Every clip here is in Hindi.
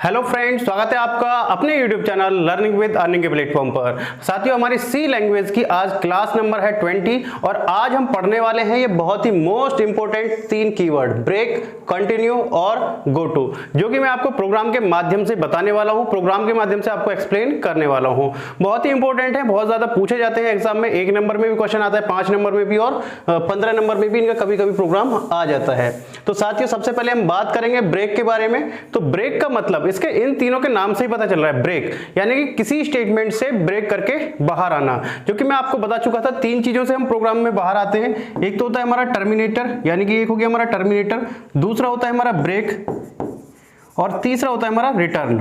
हेलो फ्रेंड्स, स्वागत है आपका अपने YouTube channel learning with earning के प्लेटफॉर्म पर। साथियों, हमारी सी लैंग्वेज की आज क्लास नंबर है 20 और आज हम पढ़ने वाले हैं ये बहुत ही most important 3 keyword break, continue और गो टू, जो कि मैं आपको प्रोग्राम के माध्यम से बताने वाला हूं, प्रोग्राम के माध्यम से आपको एक्सप्लेन करने वाला हूं। बहुत ही इंपॉर्टेंट है, बहुत ज्यादा पूछे जाते हैं एग्जाम में। 1 नंबर में भी क्वेश्चन आता है, 5 नंबर में भी और 15 नंबर में भी इनका कभी कभी प्रोग्राम आ जाता है। तो साथियों, सबसे पहले हम बात करेंगे ब्रेक के बारे में। तो ब्रेक का मतलब इसके इन तीनों के नाम से ही पता चल रहा है, ब्रेक यानी कि किसी स्टेटमेंट से ब्रेक करके बाहर आना, जो कि मैं आपको बता चुका था। 3 चीजों से हम प्रोग्राम में बाहर आते हैं। एक तो होता है हमारा टर्मिनेटर, यानी कि एक हो गया हमारा टर्मिनेटर, दूसरा होता है हमारा ब्रेक और तीसरा होता है हमारा रिटर्न।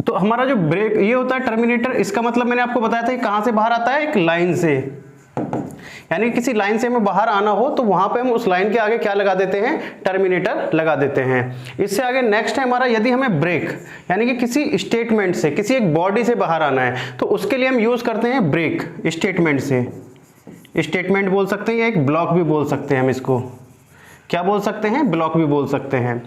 तो हमारा जो ब्रेक ये होता है टर्मिनेटर, इसका मतलब मैंने आपको बताया था कि कहां से बाहर आता है, एक लाइन से, यानी किसी लाइन से हमें बाहर आना हो तो वहां पे हम उस लाइन के आगे क्या लगा देते हैं, टर्मिनेटर लगा देते हैं। इससे आगे नेक्स्ट है हमारा, यदि हमें ब्रेक यानी कि किसी स्टेटमेंट से, किसी एक बॉडी से बाहर आना है तो उसके लिए हम यूज करते हैं ब्रेक स्टेटमेंट से। स्टेटमेंट बोल सकते हैं या एक ब्लॉक भी बोल सकते हैं, हम इसको क्या बोल सकते हैं, ब्लॉक भी बोल सकते हैं।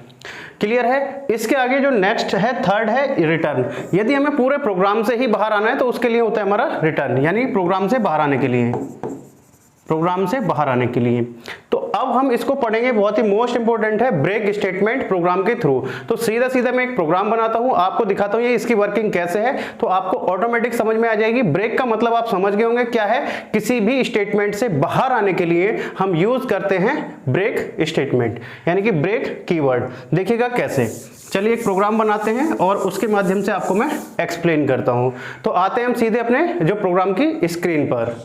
क्लियर है। इसके आगे जो नेक्स्ट है, थर्ड है रिटर्न। यदि हमें पूरे प्रोग्राम से ही बाहर आना है तो उसके लिए होता है हमारा रिटर्न, यानी प्रोग्राम से बाहर आने के लिए, प्रोग्राम से बाहर आने के लिए। तो अब हम इसको पढ़ेंगे, बहुत ही मोस्ट इंपोर्टेंट है ब्रेक स्टेटमेंट प्रोग्राम के थ्रू। तो सीधा सीधा मैं एक प्रोग्राम बनाता हूं, आपको दिखाता हूं ये इसकी वर्किंग कैसे है, तो आपको ऑटोमेटिक समझ में आ जाएगी। ब्रेक का मतलब आप समझ गए होंगे क्या है, किसी भी स्टेटमेंट से बाहर आने के लिए हम यूज करते हैं ब्रेक स्टेटमेंट, यानी कि ब्रेक कीवर्ड। देखिएगा कैसे। चलिए एक प्रोग्राम बनाते हैं और उसके माध्यम से आपको मैं एक्सप्लेन करता हूं। तो आते हैं हम सीधे अपने जो प्रोग्राम की स्क्रीन पर।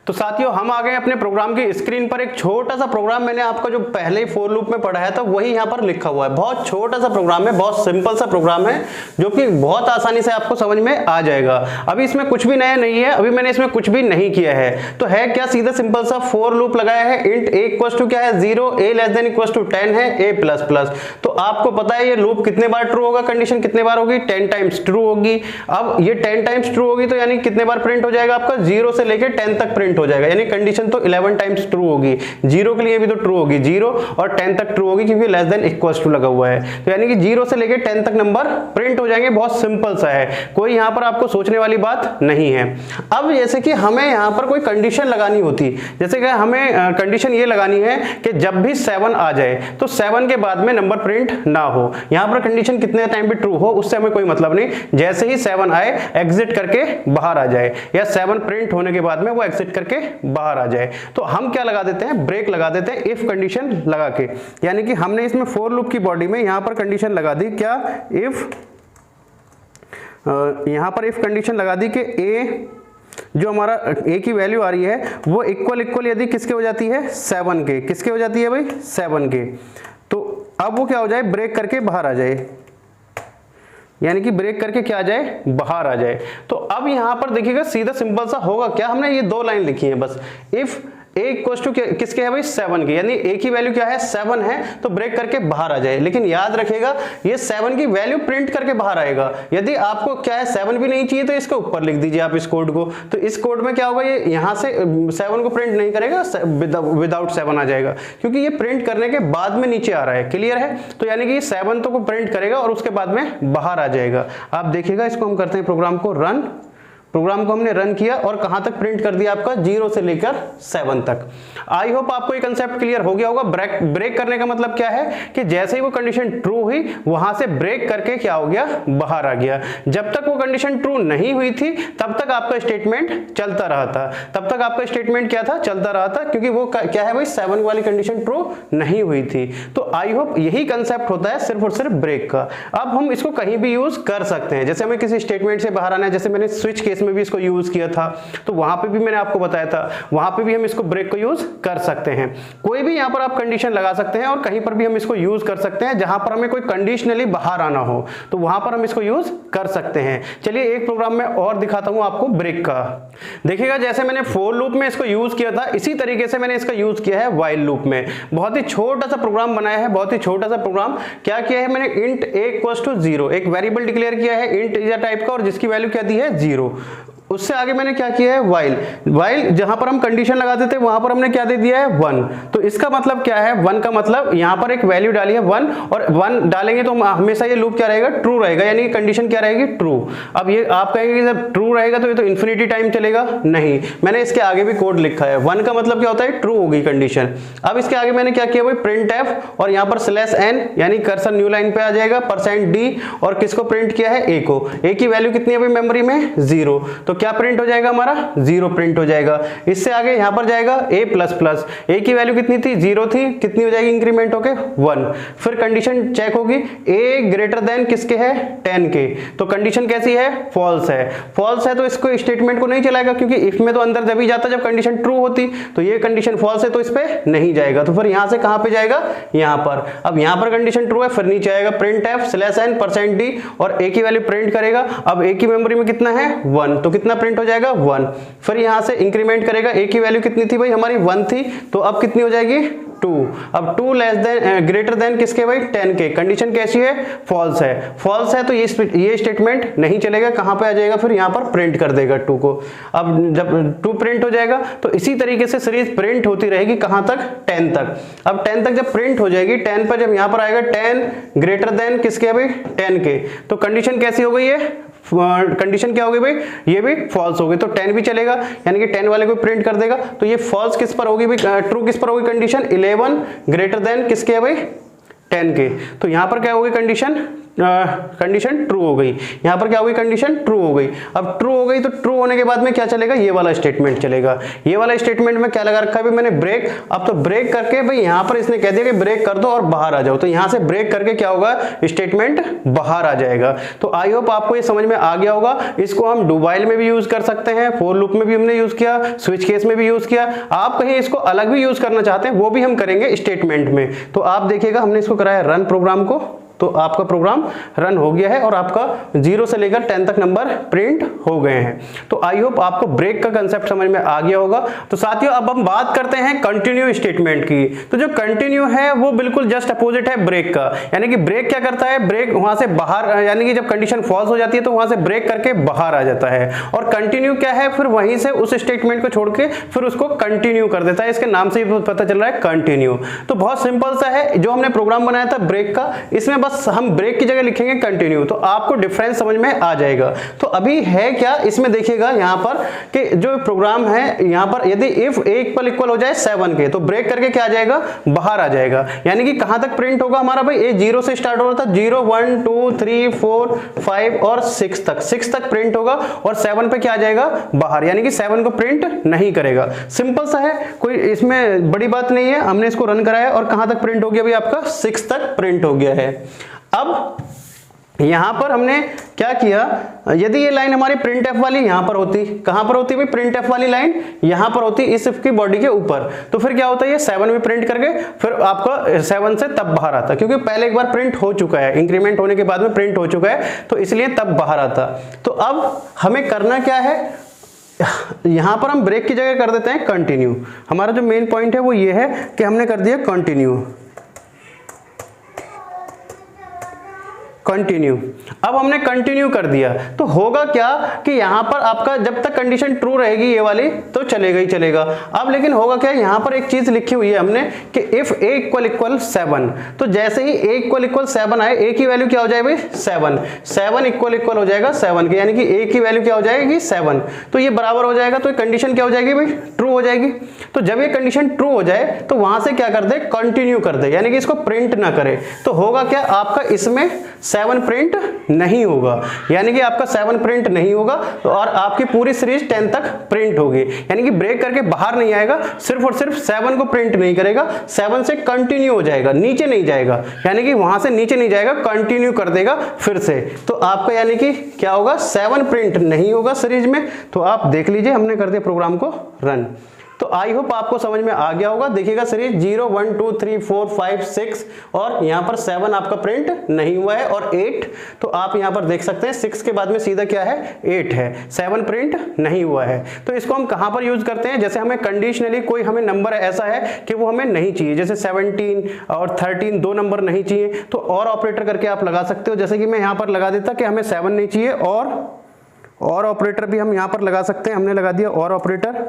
तो साथियों, हम आ गए अपने प्रोग्राम की स्क्रीन पर। एक छोटा सा प्रोग्राम मैंने आपका जो पहले फॉर लूप में पढ़ाया था वही यहाँ पर लिखा हुआ है। बहुत छोटा सा प्रोग्राम है, बहुत सिंपल सा प्रोग्राम है, जो कि बहुत आसानी से आपको समझ में आ जाएगा। अभी इसमें कुछ भी नया नहीं है, अभी मैंने इसमें कुछ भी नहीं किया है। तो है क्या, सीधा सिंपल सा फॉर लूप लगाया है। इंट a इक्वल्स टू क्या है, 0, a less than equals to 10 है, a प्लस प्लस। तो आपको पता है ये लूप कितने बार ट्रू होगा, कंडीशन कितने बार होगी, 10 टाइम्स ट्रू होगी। अब ये 10 टाइम्स ट्रू होगी तो यानी कितने बार प्रिंट हो जाएगा आपका, 0 से लेकर 10 तक प्रिंट हो जाएगा, यानी कंडीशन तो 11 टाइम्स ट्रू होगी। 0 के लिए भी तो ट्रू होगी, 0 और 10 तक ट्रू होगी क्योंकि लेस देन इक्वल्स टू लगा हुआ है। तो यानी कि 0 से लेकर 10 तक नंबर प्रिंट हो जाएंगे। बहुत सिंपल सा है, कोई यहां पर आपको सोचने वाली बात नहीं है। अब जैसे कि हमें यहां पर कोई कंडीशन लगानी होती, जैसे कि हमें कंडीशन ये लगानी है कि जब भी 7 आ जाए तो 7 के बाद में नंबर प्रिंट ना हो। यहां पर कंडीशन कितने टाइम पे ट्रू हो उससे हमें कोई मतलब नहीं, जैसे ही 7 आए एग्जिट करके बाहर आ जाए, या 7 प्रिंट होने के बाद में वो एग्जिट करके बाहर आ जाए। तो हम क्या लगा देते हैं, ब्रेक लगा देते हैं इफ कंडीशन लगा के। यानी कि हमने इसमें फॉर लूप की बॉडी में यहां पर कंडीशन लगा दी, क्या, इफ, यहां पर इफ कंडीशन लगा दी कि ए, जो हमारा a की वैल्यू आ रही है वो इक्वल यदि किसके हो जाती है, 7 के। किसके हो जाती है भाई, 7 के। तो अब वो क्या हो जाए, ब्रेक करके बाहर आ जाए, यानी कि ब्रेक करके क्या आ जाए, बाहर आ जाए। तो अब यहां पर देखिएगा सीधा सिंपल सा होगा क्या, हमने ये 2 लाइन लिखी है बस। इफ a इक्वल्स टू किसके है भाई, 7 के, यानी a की वैल्यू क्या है, 7 है, तो ब्रेक करके बाहर आ जाए। लेकिन याद रखिएगा ये 7 की वैल्यू प्रिंट करके बाहर आएगा। यदि आपको क्या है 7 भी नहीं चाहिए तो इसके ऊपर लिख दीजिए आप इस कोड को। तो इस कोड में क्या होगा, ये यहां से 7 को प्रिंट नहीं करेगा, विदाउट 7 आ जाएगा, क्योंकि ये प्रिंट करने के बाद में नीचे आ रहा है। क्लियर है। तो यानी कि 7 तो को प्रिंट करेगा और उसके बाद में बाहर आ जाएगा। आप देखिएगा, इसको हम करते हैं प्रोग्राम को रन। प्रोग्राम को हमने रन किया और कहां तक प्रिंट कर दिया आपका, 0 से लेकर 7 तक। आई होप आपको ये कंसेप्ट क्लियर हो गया होगा। ब्रेक करने का मतलब क्या है कि जैसे ही वो कंडीशन ट्रू हुई वहां से ब्रेक करके क्या हो गया, बाहर आ गया। जब तक वो कंडीशन ट्रू नहीं हुई थी तब तक आपका स्टेटमेंट चलता रहा था, तब तक आपका स्टेटमेंट क्या था, चलता रहा था, क्योंकि वो क्या है भाई, 7 वाली कंडीशन ट्रू नहीं हुई थी। तो आई होप यही कंसेप्ट होता है सिर्फ और सिर्फ ब्रेक का। अब हम इसको कहीं भी यूज कर सकते हैं, जैसे हमें किसी स्टेटमेंट से बाहर आना है, जैसे मैंने स्विच केस में भी इसको यूज किया था, तो वहां पे भी मैंने आपको बताया था, वहां पे भी हम इसको ब्रेक को यूज कर सकते हैं। कोई भी यहां पर आप कंडीशन लगा सकते हैं और कहीं पर भी हम इसको यूज कर सकते हैं जहां पर हमें कोई कंडीशनली बाहर आना हो, तो वहां पर हम इसको यूज कर सकते हैं। चलिए एक प्रोग्राम में और दिखाता हूं आपको ब्रेक का। देखिएगा, जैसे मैंने फॉर लूप में इसको यूज किया था, इसी तरीके से मैंने इसका यूज किया है व्हाइल लूप में। बहुत ही छोटा सा प्रोग्राम बनाया है, बहुत ही छोटा सा प्रोग्राम। क्या किया है मैंने, इंट a इक्वल्स टू 0, एक वेरिएबल डिक्लेयर किया है इंट टाइप का, और जिसकी वैल्यू क्या दी है, 0। उससे आगे मैंने क्या किया है व्हाइल। व्हाइल जहां पर हम कंडीशन लगाते थे वहां पर हमने क्या दे दिया है 1। तो इसका मतलब क्या है 1 का मतलब यहां पर एक वैल्यू डाली है 1 और 1 डालेंगे तो हमेशा ये लूप क्या रहेगा ट्रू रहेगा, यानी कि कंडीशन क्या रहेगी ट्रू। अब ये आप कहेंगे कि जब ट्रू रहेगा तो ये तो इन्फिनिटी टाइम चलेगा, नहीं मैंने इसके आगे भी कोड लिखा है। 1 का मतलब क्या होता है ट्रू होगी कंडीशन। अब इसके आगे मैंने क्या किया भाई प्रिंट एफ और यहाँ पर /n यानी कर्सर न्यू लाइन पे आ जाएगा %d और किसको प्रिंट किया है a को। a की वैल्यू कितनी है भाई मेमोरी में 0, तो क्या प्रिंट हो जाएगा हमारा 0 प्रिंट हो जाएगा। इससे आगे यहाँ पर जाएगा a++, a की वैल्यू कितनी थी 0 थी, कितनी हो जाएगी इंक्रीमेंट होके 1। फिर कंडीशन चेक होगी a ग्रेटर देन किसके है 10 के, तो कंडीशन कैसी है फॉल्स है। फॉल्स है तो इसको स्टेटमेंट को नहीं चलाएगा क्योंकि इफ में तो अंदर जब ही जाता जब कंडीशन ट्रू होती, तो ये कंडीशन फॉल्स है तो इस पे नहीं जाएगा। तो फिर यहां से कहां पे जाएगा यहां पर। अब यहां पर कंडीशन ट्रू है फिर नीचे आएगा प्रिंट एफ /n %d और a की वैल्यू प्रिंट करेगा। अब a की मेमोरी में कितना है 1, तो कितना प्रिंट हो जाएगा 1। फिर यहां से इंक्रीमेंट करेगा, a की वैल्यू कितनी थी भाई हमारी 1 थी, तो अब कितनी हो जाएगी 2। अब 2 ग्रेटर देन किसके भाई 10 के, कंडीशन कैसी है फॉल्स है। फॉल्स है तो ये स्टेटमेंट नहीं चलेगा, कहां पे आ जाएगा फिर यहां पर प्रिंट कर देगा 2 को। अब जब 2 प्रिंट हो जाएगा तो इसी तरीके से सीरीज प्रिंट होती रहेगी कहां तक 10 तक। अब 10 तक जब प्रिंट हो जाएगी 10 पर जब यहां पर आएगा 10 ग्रेटर देन किसके भाई 10 के, तो कंडीशन कैसी हो गई है कंडीशन क्या हो गई भाई ये भी फॉल्स हो गई, तो 10 भी चलेगा यानी कि 10 वाले को प्रिंट कर देगा। तो ये फॉल्स किस पर होगी भाई ट्रू किस पर होगी कंडीशन 11 ग्रेटर देन किसके है भाई 10 के। तो यहां पर क्या होगी कंडीशन ट्रू हो गई, यहां पर क्या हो गई कंडीशन ट्रू हो गई। अब ट्रू हो गई तो ट्रू होने के बाद में क्या चलेगा ये वाला स्टेटमेंट चलेगा। ये वाला स्टेटमेंट में क्या लगा रखा है भाई मैंने ब्रेक। अब तो ब्रेक करके भाई यहां पर इसने कह दिया कि ब्रेक कर दो और बाहर आ जाओ, तो यहां से ब्रेक करके क्या होगा स्टेटमेंट बाहर आ जाएगा। तो आई होप आपको ये समझ में आ गया होगा। इसको हम डू व्हाइल में भी यूज कर सकते हैं, फॉर लूप में भी हमने यूज किया, स्विच केस में भी यूज किया। आप कहीं इसको अलग भी यूज करना चाहते हैं वो भी हम करेंगे स्टेटमेंट में। तो आप देखिएगा हमने इसको कराया रन प्रोग्राम को, तो आपका प्रोग्राम रन हो गया है और आपका 0 से लेकर 10 तक नंबर प्रिंट हो गए हैं। तो आई होप आपको ब्रेक का कंसेप्ट समझ में आ गया होगा। तो साथियों अब हम बात करते हैं कंटिन्यू स्टेटमेंट की। तो जो कंटिन्यू है वो बिल्कुल जस्ट अपोजिट है ब्रेक का, यानी कि ब्रेक क्या करता है ब्रेक वहां से बाहर, यानी कि जब कंडीशन फॉल्स हो जाती है तो वहां से ब्रेक करके बाहर आ जाता है। और कंटिन्यू क्या है फिर वहीं से उस स्टेटमेंट को छोड़ के फिर उसको कंटिन्यू कर देता है, इसके नाम से ही पता चल रहा है कंटिन्यू। तो बहुत सिंपल सा है जो हमने प्रोग्राम बनाया था ब्रेक का, इसमें बस हम ब्रेक की जगह लिखेंगे कंटिन्यू, तो आपको डिफरेंस समझ में आ जाएगा। तो अभी है क्या इसमें देखिएगा यहां पर कि जो प्रोग्राम है यहां पर यदि इफ a इक्वल हो जाए 7 के, तो ब्रेक करके क्या आ जाएगा बाहर आ जाएगा। यानी कि कहां तक प्रिंट होगा हमारा भाई a 0 से स्टार्ट हो रहा था 0 1 2 3 4 5 और 6 तक प्रिंट होगा और 7 पे क्या आ जाएगा बाहर, यानी कि 7 को प्रिंट नहीं करेगा। सिंपल सा है, कोई इसमें बड़ी बात नहीं है। हमने इसको रन कराया और कहां तक प्रिंट हो गया भाई आपका 6 तक प्रिंट हो गया है। अब यहां पर हमने क्या किया, यदि ये लाइन हमारी प्रिंट एफ वाली यहां पर होती, कहां पर होती भाई प्रिंट एफ वाली लाइन यहां पर होती इस इफ की बॉडी के ऊपर, तो फिर क्या होता है ये 7 भी प्रिंट करके फिर आपका 7 से तब बाहर आता, क्योंकि पहले एक बार प्रिंट हो चुका है, इंक्रीमेंट होने के बाद में प्रिंट हो चुका है तो इसलिए तब बाहर आता। तो अब हमें करना क्या है, यहां पर हम ब्रेक की जगह कर देते हैं कंटिन्यू। हमारा जो मेन पॉइंट है वो ये है कि हमने कर दिया कंटिन्यू। अब हमने कंटिन्यू कर दिया तो होगा क्या कि यहां पर आपका जब तक कंडीशन ट्रू रहेगी ये वाली तो चलेगा ही चलेगा। अब लेकिन होगा क्या, यहां पर एक चीज लिखी हुई है हमने कि इफ a इक्वल 7, तो जैसे ही a इक्वल 7 आए a की वैल्यू क्या हो जाएगी 7 इक्वल हो जाएगा 7 के, यानी कि a की वैल्यू क्या हो जाएगी 7, तो ये बराबर हो जाएगा। तो ये कंडीशन क्या हो जाएगी भाई ट्रू हो जाएगी। तो जब ये कंडीशन ट्रू हो जाए तो वहां से क्या कर दे कंटिन्यू कर दे, यानी कि इसको प्रिंट ना करे। तो होगा क्या आपका इसमें 7 प्रिंट नहीं होगा, यानी कि आपका 7 प्रिंट नहीं होगा और आपकी पूरी सीरीज 10 तक प्रिंट होगी, यानी कि ब्रेक करके बाहर नहीं आएगा, सिर्फ और सिर्फ 7 को प्रिंट नहीं करेगा, 7 से कंटिन्यू हो जाएगा, नीचे नहीं जाएगा, यानी कि वहां से नीचे नहीं जाएगा, कंटिन्यू कर देगा फिर से। तो आपका यानी कि क्या होगा 7 प्रिंट नहीं होगा सीरीज में। तो आप देख लीजिए हमने कर दिया प्रोग्राम को रन। तो आई होप आपको समझ में आ गया होगा। देखिएगा सीरीज 0 1 2 3 4 5 6 और यहां पर 7 आपका प्रिंट नहीं हुआ है और 8, तो आप यहां पर देख सकते हैं 6 के बाद में सीधा क्या है 8 है, 7 प्रिंट नहीं हुआ है। तो इसको हम कहां पर यूज करते हैं, जैसे हमें कंडीशनली कोई हमें नंबर ऐसा है कि वो हमें नहीं चाहिए, जैसे 17 और 13 दो नंबर नहीं चाहिए, तो और ऑपरेटर करके आप लगा सकते हो। जैसे कि मैं यहां पर लगा देता कि हमें 7 नहीं चाहिए और और ऑपरेटर भी हम यहाँ पर लगा सकते हैं, हमने लगा दिया और ऑपरेटर।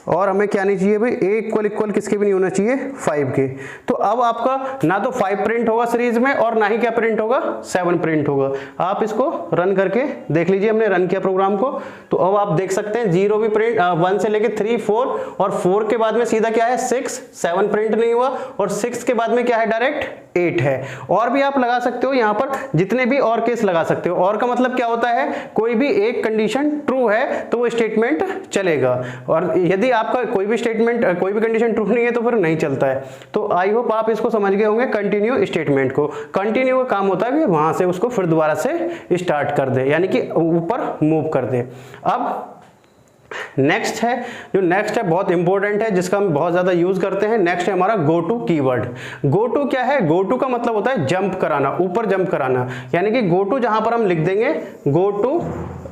और हमें क्या नहीं चाहिए भाई, ए इक्वल किसके भी नहीं होना चाहिए, 5 के। तो अब आपका ना तो 5 प्रिंट होगा सीरीज में और ना ही क्या प्रिंट होगा, 7 प्रिंट होगा। आप इसको रन करके देख लीजिए, हमने रन किया प्रोग्राम को, तो अब आप देख सकते हैं 0 भी प्रिंट, 1 से लेके 3 4 और 4 के बाद में सीधा क्या है 6, 7 प्रिंट नहीं हुआ, और 6 के बाद में क्या है डायरेक्ट 8 है। और भी आप लगा सकते हो यहाँ पर जितने भी और केस लगा सकते हो। और का मतलब क्या होता है, कोई भी एक कंडीशन ट्रू है तो वो स्टेटमेंट चलेगा, और यदि आपका कोई भी स्टेटमेंट, कोई भी कंडीशन ट्रू नहीं है तो फिर नहीं चलता है। तो आई होप आप इसको समझ गए होंगे। कंटिन्यू स्टेटमेंट को, कंटिन्यू का काम होता है कि वहां से उसको फिर दोबारा से स्टार्ट कर दे, यानी कि ऊपर मूव कर दे। अब नेक्स्ट है, जो नेक्स्ट है बहुत इंपॉर्टेंट है, जिसका हम बहुत ज्यादा यूज करते हैं। नेक्स्ट है हमारा go to keyword. Go to क्या है, गो टू का मतलब होता है जंप कराना, ऊपर जंप कराना, यानी कि गो टू जहां पर हम लिख देंगे गो टू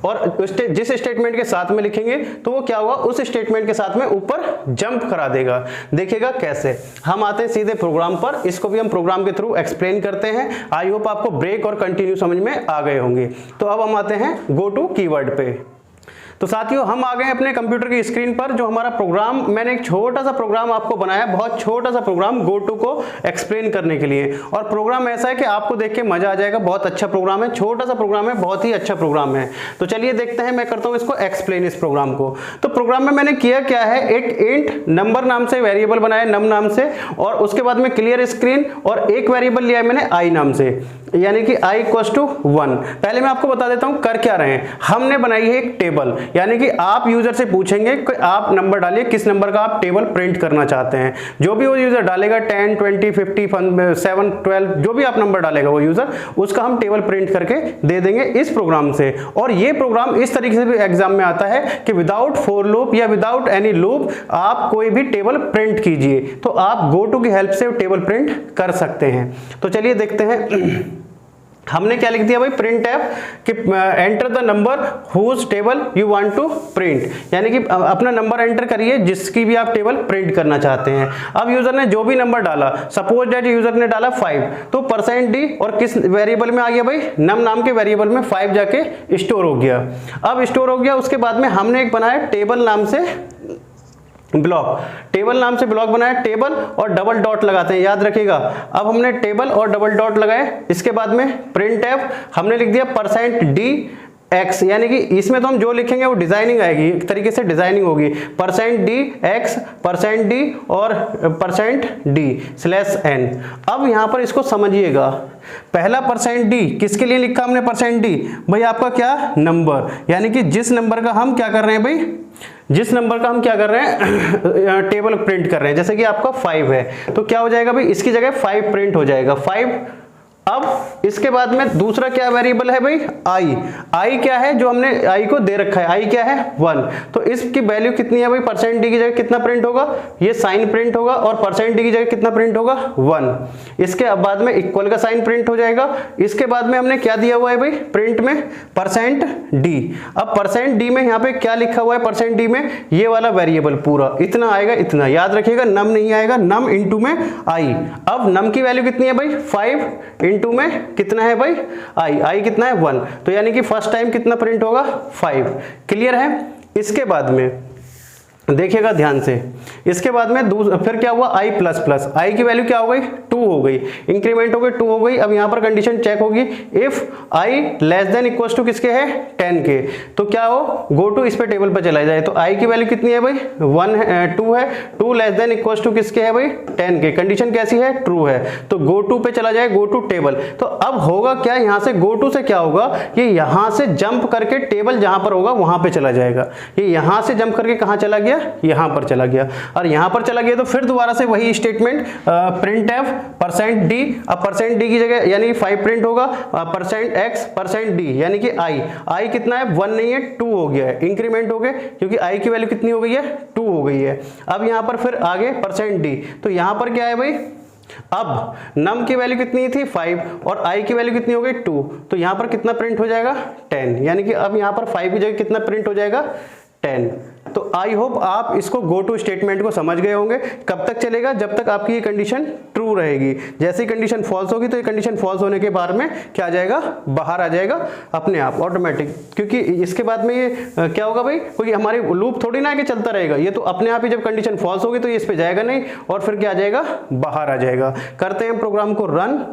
और जिस स्टेटमेंट के साथ में लिखेंगे तो वो क्या होगा, उस स्टेटमेंट के साथ में ऊपर जंप करा देगा। देखिएगा कैसे। हम आते हैं सीधे प्रोग्राम पर, इसको भी हम प्रोग्राम के थ्रू एक्सप्लेन करते हैं। आई होप आपको ब्रेक और कंटिन्यू समझ में आ गए होंगे। तो अब हम आते हैं गो टू कीवर्ड पे। तो साथियों हम आ गए अपने कंप्यूटर की स्क्रीन पर। जो हमारा प्रोग्राम, मैंने एक छोटा सा प्रोग्राम आपको बनाया, बहुत छोटा सा प्रोग्राम गो टू को एक्सप्लेन करने के लिए। और प्रोग्राम ऐसा है कि आपको देख के मजा आ जाएगा, बहुत अच्छा प्रोग्राम है, छोटा सा प्रोग्राम है, बहुत ही अच्छा प्रोग्राम है। तो चलिए देखते हैं, मैं करता हूं इसको एक्सप्लेन, इस प्रोग्राम को। तो प्रोग्राम में मैंने किया क्या है, एक इंट नंबर नाम से वेरिएबल बनाया, नम नाम से, और उसके बाद में क्लियर स्क्रीन, और एक वेरिएबल लिया है मैंने आई नाम से, यानी कि i इक्वल्स टू 1। पहले मैं आपको बता देता हूं कर क्या रहे हैं। हमने बनाई है एक टेबल, यानी कि आप यूजर से पूछेंगे कि आप नंबर डालिए, किस नंबर का आप टेबल प्रिंट करना चाहते हैं। जो भी वो यूजर डालेगा 10 20 50 7 12 जो भी आप नंबर डालेगा वो यूजर, उसका हम टेबल प्रिंट करके दे देंगे इस प्रोग्राम से। और ये प्रोग्राम इस तरीके से भी एग्जाम में आता है कि विदाउट फॉर लूप या विदाउट एनी लूप आप कोई भी टेबल प्रिंट कीजिए, तो आप गो टू की हेल्प से टेबल प्रिंट कर सकते हैं। तो चलिए देखते हैं। हमने क्या लिख दिया भाई, प्रिंट एफ कि enter the number whose table you want to print, यानी कि अपना नंबर एंटर करिए जिसकी भी आप टेबल प्रिंट करना चाहते हैं। अब यूजर ने जो भी नंबर डाला, सपोज दैट यूजर ने डाला 5, तो %d और किस वेरिएबल में आ गया भाई, नम नाम के वेरिएबल में 5 जाके स्टोर हो गया। अब स्टोर हो गया, उसके बाद में हमने एक बनाया टेबल नाम से ब्लॉक, टेबल नाम से ब्लॉक बनाया, टेबल और डबल डॉट लगाते हैं, याद रखिएगा। अब हमने टेबल और डबल डॉट लगाए, इसके बाद में प्रिंट एफ हमने लिख दिया %d(x), यानी कि इसमें तो हम जो लिखेंगे वो डिजाइनिंग आएगी, एक तरीके से डिजाइनिंग होगी, %d(x) %d और %d/n। अब यहां पर इसको समझिएगा, पहला %d किसके लिए लिखा हमने %d, भाई आपका क्या नंबर, यानी कि जिस नंबर का हम क्या कर रहे हैं भाई, जिस नंबर का हम क्या कर रहे हैं टेबल प्रिंट कर रहे हैं। जैसे कि आपका 5 है तो क्या हो जाएगा भाई, इसकी जगह 5 प्रिंट हो जाएगा, 5। अब इसके बाद में दूसरा क्या वेरिएबल है भाई, आई क्या है, जो हमने आई को दे रखा है, आई क्या है 1, तो इसकी वैल्यू कितनी है भाई, %d की जगह कितना प्रिंट होगा, ये साइन प्रिंट होगा, और %d की जगह कितना प्रिंट होगा 1। इसके बाद में इक्वल का साइन प्रिंट हो जाएगा। इसके बाद में हमने क्या दिया हुआ है भाई प्रिंट में, %d। अब %d में यहाँ पे क्या लिखा हुआ है, %d में ये वाला वेरिएबल पूरा इतना आएगा, इतना याद रखिएगा, नम नहीं आएगा, नम इंटू में आई। अब नम की वैल्यू कितनी है भाई 5 इंटू में कितना है भाई आई कितना है 1, तो यानी कि फर्स्ट टाइम कितना प्रिंट होगा 5। क्लियर है। इसके बाद में देखिएगा ध्यान से, इसके बाद में फिर क्या हुआ i प्लस प्लस, आई की वैल्यू क्या हो गई 2 हो गई, इंक्रीमेंट हो गई 2 हो गई। अब यहाँ पर कंडीशन चेक होगी, if i less than equals to किसके है 10 के, तो क्या हो गो टू इस पे टेबल पर चला जाए, तो i की वैल्यू कितनी है भाई 1 है 2 है, 2 लेस देन इक्वल्स टू किसके है भाई 10 के, कंडीशन कैसी है ट्रू है, तो गो टू पे चला जाए, गो टू टेबल। तो अब होगा क्या, यहाँ से गो टू से क्या होगा, ये यहाँ से जंप करके टेबल जहां पर होगा वहां पे चला जाएगा। ये यहाँ से जंप करके कहाँ चला गया, यहां पर चला गया, और यहां पर चला गया तो फिर दोबारा से वही स्टेटमेंट प्रिंट एफ %d, अब %d की जगह यानी 5 प्रिंट होगा, %x %d यानी कि आई कितना है 1 नहीं है 2 हो गया है, इंक्रीमेंट हो गए क्योंकि आई की वैल्यू कितनी हो गई है 2 हो गई है। अब यहां पर फिर आगे %d, तो यहां पर क्या है भाई, अब नम की वैल्यू कितनी थी 5 और आई की वैल्यू कितनी हो गई 2, तो यहां पर कितना प्रिंट हो जाएगा 10, यानी कि अब यहां पर 5 की जगह कितना प्रिंट हो जाएगा 10। तो आई होप आप इसको गो टू स्टेटमेंट को समझ गए होंगे। कब तक चलेगा? जब तक आपकी ये कंडीशन ट्रू रहेगी। जैसे ही कंडीशन फॉल्स होगी तो ये कंडीशन फॉल्स होने के बाद में क्या आ जाएगा? बाहर आ जाएगा अपने आप ऑटोमेटिक, क्योंकि इसके बाद में ये क्या होगा भाई, क्योंकि हमारी लूप थोड़ी ना आगे चलता रहेगा, ये तो अपने आप ही जब कंडीशन फॉल्स होगी तो ये इस पे जाएगा नहीं और फिर क्या आ जाएगा? बाहर आ जाएगा। करते हैं प्रोग्राम को रन।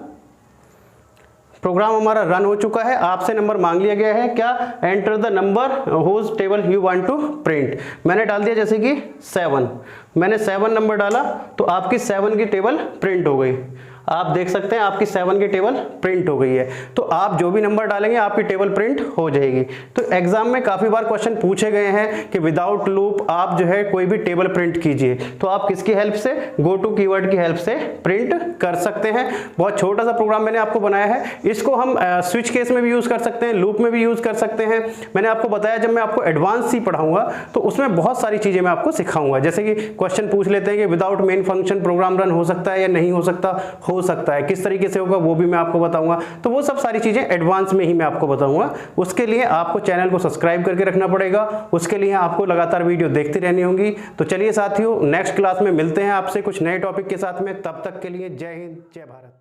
प्रोग्राम हमारा रन हो चुका है। आपसे नंबर मांग लिया गया है, क्या? Enter the number whose table you want to print. मैंने डाल दिया जैसे कि 7, मैंने 7 नंबर डाला तो आपकी 7 की टेबल प्रिंट हो गई। आप देख सकते हैं आपकी 7 की टेबल प्रिंट हो गई है। तो आप जो भी नंबर डालेंगे आपकी टेबल प्रिंट हो जाएगी। तो एग्जाम में काफी बार क्वेश्चन पूछे गए हैं कि विदाउट लूप आप जो है कोई भी टेबल प्रिंट कीजिए, तो आप किसकी हेल्प से? गो टू कीवर्ड की हेल्प से प्रिंट कर सकते हैं। बहुत छोटा सा प्रोग्राम मैंने आपको बनाया है, इसको हम स्विच केस में भी यूज कर सकते हैं, लूप में भी यूज कर सकते हैं। मैंने आपको बताया जब मैं आपको एडवांस सी पढ़ाऊंगा तो उसमें बहुत सारी चीजें मैं आपको सिखाऊंगा। जैसे कि क्वेश्चन पूछ लेते हैं कि without main function program run हो सकता है या नहीं हो सकता, हो सकता है, किस तरीके से होगा वो भी मैं आपको बताऊंगा। तो वो सब सारी चीजें एडवांस में ही मैं आपको बताऊंगा। उसके लिए आपको चैनल को सब्सक्राइब करके रखना पड़ेगा, उसके लिए आपको लगातार वीडियो देखती रहनी होगी। तो चलिए साथियों, नेक्स्ट क्लास में मिलते हैं आपसे कुछ नए टॉपिक के साथ में। तब तक के लिए जय हिंद, जय भारत।